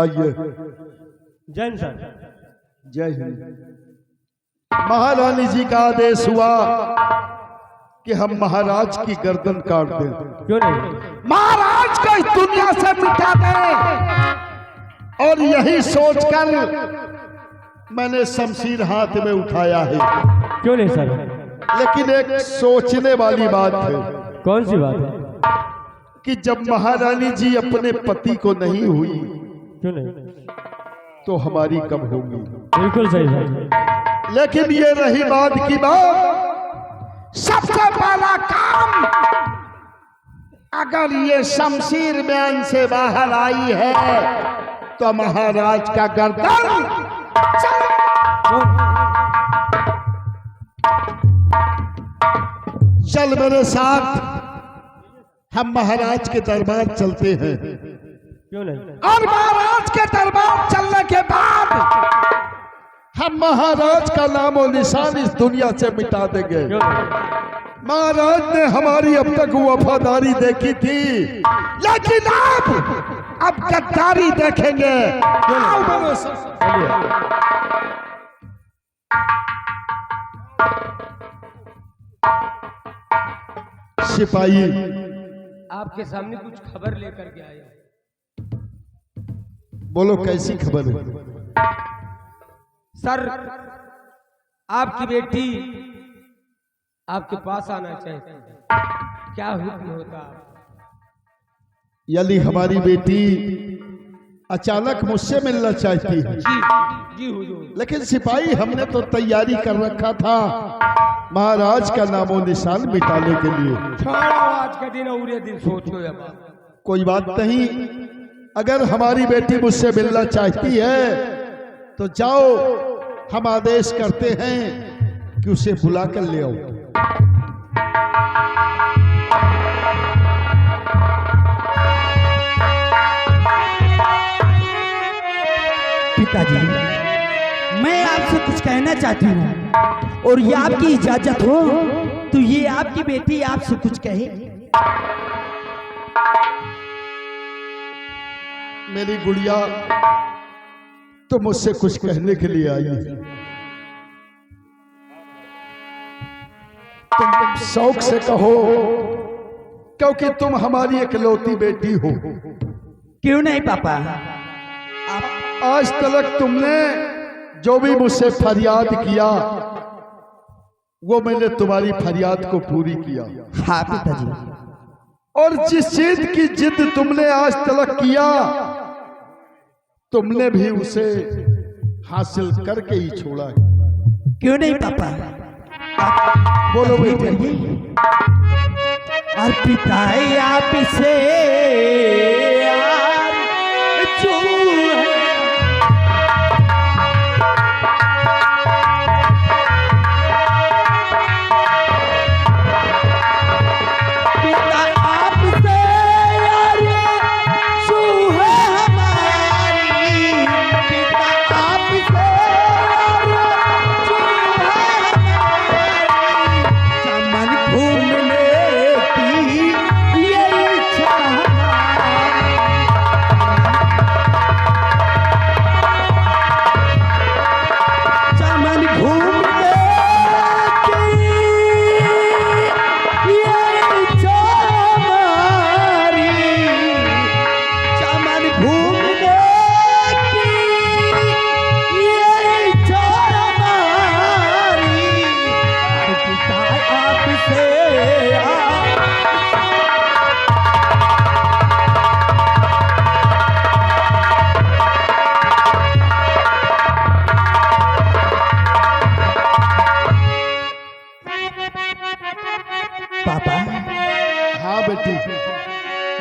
आइए। जय हिंद सर। जय हिंद। महारानी जी का आदेश हुआ कि हम महाराज की गर्दन काट दें। क्यों नहीं? महाराज को इस दुनिया से मिटा दें, और यही सोचकर मैंने शमशीर हाथ में उठाया है। क्यों नहीं सर? लेकिन एक सोचने वाली बात है। कौन सी बात है? कि जब महारानी जी अपने पति को नहीं हुई क्यों नहीं? तो हमारी कब होगी? बिल्कुल सही सर। लेकिन ये रही बात की बात, सबसे पहला काम, अगर ये शमशीर बयान से बाहर आई है तो महाराज का गर्दन चल मेरे साथ, हम महाराज के दरबार चलते हैं। क्यों नहीं? और महाराज के दरबार चलने के बाद हम महाराज का नाम और निशान इस दुनिया से मिटा देंगे। क्यों नहीं? महाराज ने हमारी अब तक वफादारी देखी थी, लेकिन अब गद्दारी देखेंगे। सिपाही आपके सामने कुछ खबर लेकर के आए। बोलो कैसी खबर है? सर, आपकी बेटी आपके पास आना चाहती है, क्या हुक्म होता? यदि हमारी बेटी अचानक मुझसे मिलना चाहती है। जी हुजूर। लेकिन सिपाही हमने तो तैयारी कर रखा था महाराज का नामो निशान मिटाने के लिए। छोड़ो आज का दिन और ये दिन सोचो या बात। कोई बात नहीं, अगर हमारी बेटी मुझसे मिलना चाहती है तो जाओ, हम आदेश करते हैं कि उसे बुला कर ले आओ। पिताजी, मैं आपसे कुछ कहना चाहती हूँ, और ये आपकी इजाजत हो तो ये आपकी बेटी आपसे कुछ कहे। मेरी गुड़िया तो मुझसे कुछ कहने के लिए आई है। तुम शौक से कहो, क्योंकि तुम हमारी इकलौती बेटी हो। क्यों नहीं पापा? आज तक तुमने जो भी मुझसे फरियाद किया वो मैंने तुम्हारी फरियाद को पूरी किया। हाँ पिताजी। और जिस चीज की जिद तुमने आज तक किया, तुमने भी उसे हासिल करके ही छोड़ा है। क्यों नहीं पापा? बोलो बेटे। और पिता आपसे जो है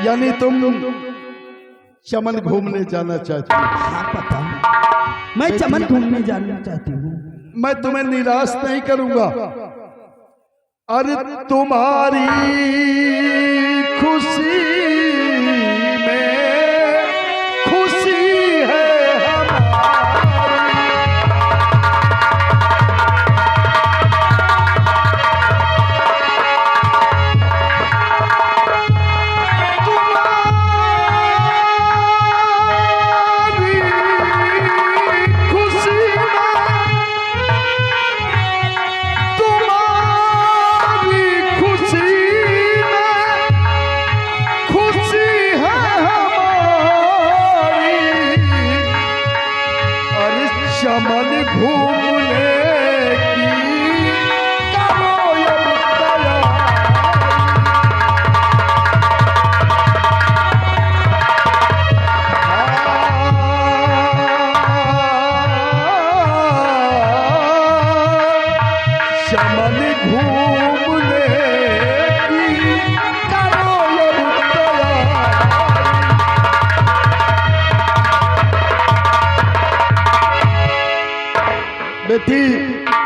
यानी तुम चमन घूमने जाना चाहती हो? हाँ पापा, मैं चमन घूमने जाना चाहती हूँ। मैं तुम्हें निराश नहीं करूंगा। अरे तुम्हारी खुशी में खुशी है हमारी। चमन घूमने की करो अब तैयारी। चमन घूमने की करो अब तैयारी। बेटी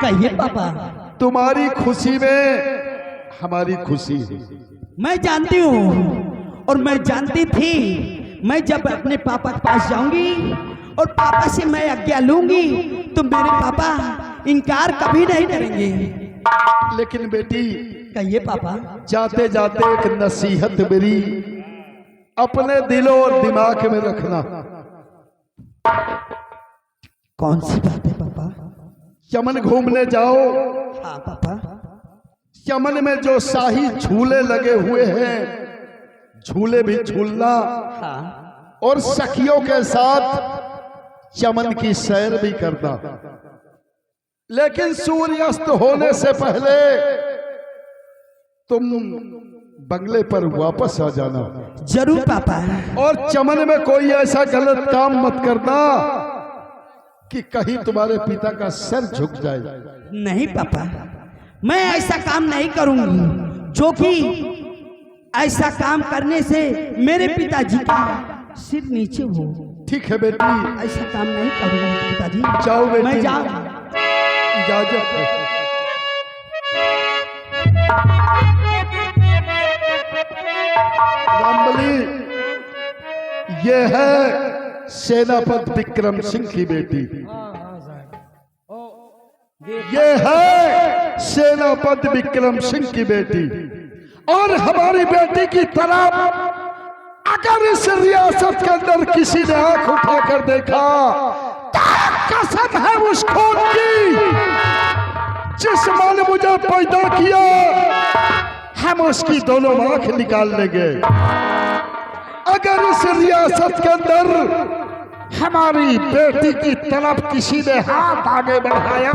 कहिए पापा। तुम्हारी खुशी में हमारी खुशी है। मैं जानती हूँ और मैं जानती थी मैं जब अपने पापा के पास जाऊंगी और पापा से मैं आज्ञा लूंगी तो मेरे पापा इनकार कभी नहीं करेंगे। लेकिन बेटी कहिए पापा। जाते जाते एक नसीहत मेरी अपने दिलो और दिमाग में रखना। कौन सी बात है पापा? चमन घूमने जाओ। हाँ पापा। चमन में जो शाही झूले लगे हुए हैं, झूले भी झूलना हाँ। और सखियों के साथ चमन की सैर भी करना। लेकिन सूर्यास्त होने से पहले तुम बंगले पर वापस आ जाना। जरूर पापा। और चमन में कोई ऐसा गलत काम मत करना कि कहीं तुम्हारे पिता का सर झुक जाए। नहीं पापा, मैं ऐसा काम नहीं करूंगी जो कि ऐसा काम करने से मेरे पिताजी का सिर नीचे हो। ठीक है बेटी, ऐसा काम नहीं करूंगी पिताजी। जाओ बेटी, मैं जाऊं। इजाजत है। रामबली, ये है सेनापति विक्रम सिंह की बेटी। ये है सेनापति विक्रम सिंह की बेटी। और हमारी बेटी की तरफ अगर इस रियासत के अंदर किसी ने आंख उठाकर देखा तो कसम है उस खून की जिस मां ने मुझे पैदा किया, हम उसकी दोनों आंख निकाल लेंगे। अगर इस रियासत के अंदर हमारी बेटी की तरफ किसी ने हाथ आगे बढ़ाया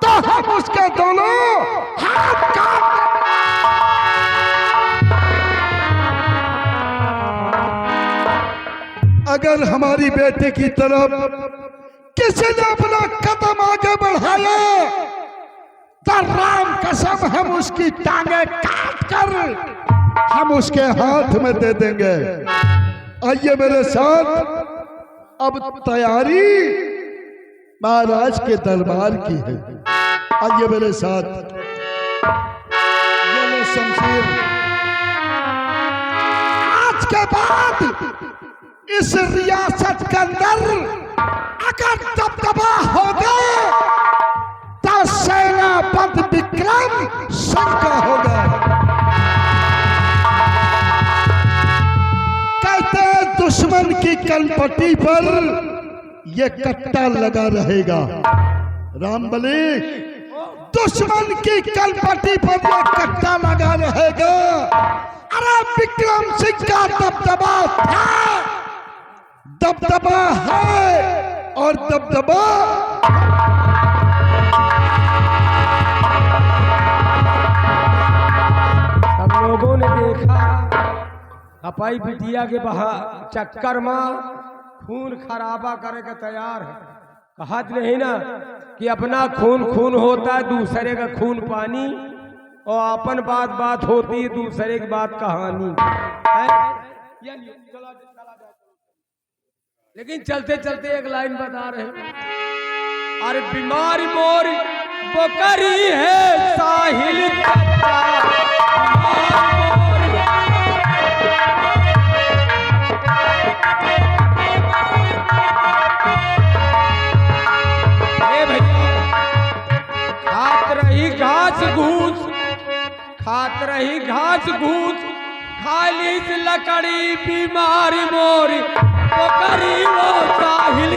तो हम उसके दोनों हाथ काट। अगर हमारी बेटी की तरफ किसी ने अपना कदम आगे बढ़ाया तो राम कसम हम उसकी टांगे काट कर हम उसके हाथ में दे देंगे। आइए मेरे साथ, अब तैयारी महाराज के दरबार की है। आइए मेरे साथ। ये लो शमशीर। आज के बाद इस रियासत के अंदर अगर दबदबा होगा तो सेनापति विक्रम सिंह का होगा। कहते दुश्मन की कनपटी पर यह कट्टा लगा रहेगा। रामबली, दुश्मन की कनपटी पर यह कट्टा लगा रहेगा। अरे विक्रम सिंह का दबदबा था, दबदबा है और दबदबा सब लोगों ने देखा अपाई बिटिया के बहा चक्कर में खून खराबा करे का तैयार है। कहा नहीं ना कि अपना खून खून होता है, दूसरे का खून पानी, और अपन बात बात होती है, दूसरे की बात कहानी है। लेकिन चलते चलते एक लाइन बता रहे हैं, अरे बीमारी मोरी बोकरी है साहिल खात रही घास घूस खाली लकड़ी बीमारी मोरी बोकरी वो साहिल